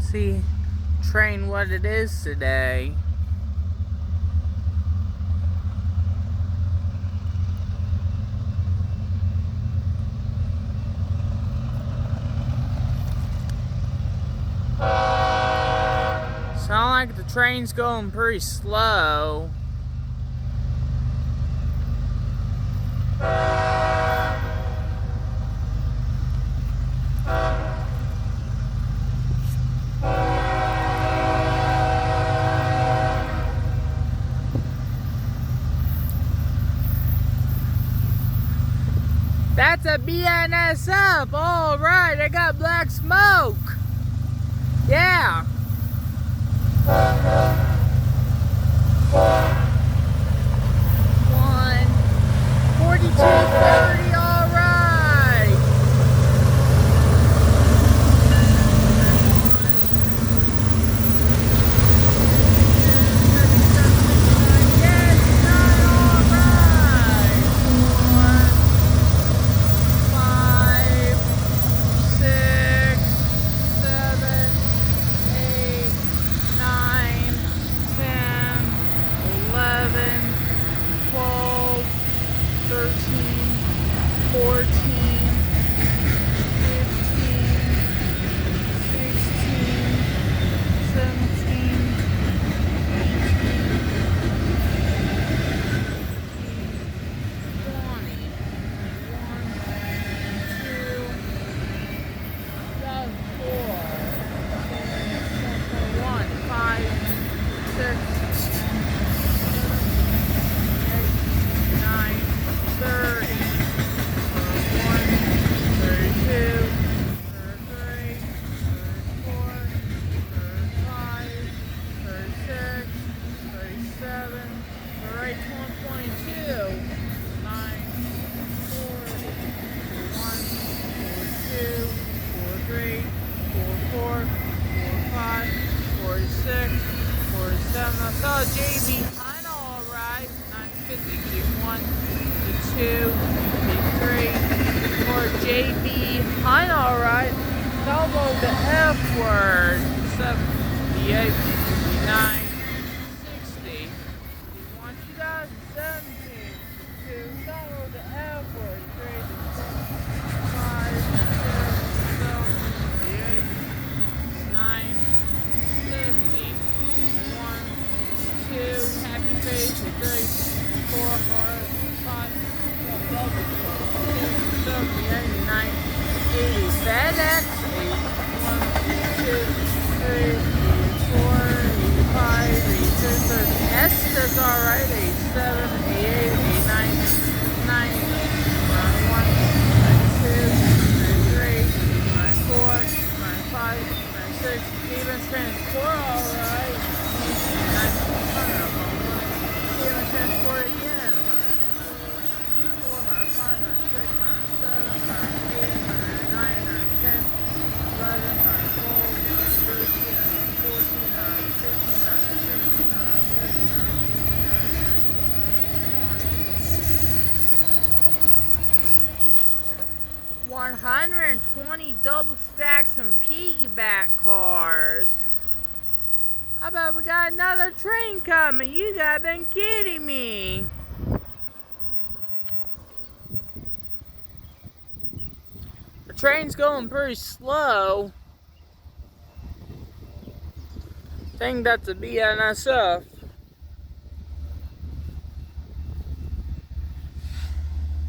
See train what it is today. Sound like the train's going pretty slow. That's a BNSF. All right, I got black smoke. Yeah. 4230. All right. Yes, not all right. 5, 6, 7, 8, 9, 10, 11, 12, 13, 14, 15, 16, 17, 47. I saw JB Hunt, all right. 950, B1, B2, B3. For JB Hunt, all right. Double the F word. 7, B8, B9, 60. B1, 2017. 2, double the F word. 3, 5, 6, 7, B8, 9, 50. 2, happy face, 3, 4, 5, 6, 7, 8, 9, 80, FedEx, 1, 2, 3, 4, 5, 6, Estes, alright, 7, 8, 9, 9, 1, 2, 3, 4, 5, 6, even transport, alright. Transport again. 400, 500, 600, 700, 800, 900, 10, 11, 12, 13, 14, 15, 16, 120 double stacks and piggyback cars. I bet we got another train coming. You gotta been kidding me. The train's going pretty slow. I think that's a BNSF.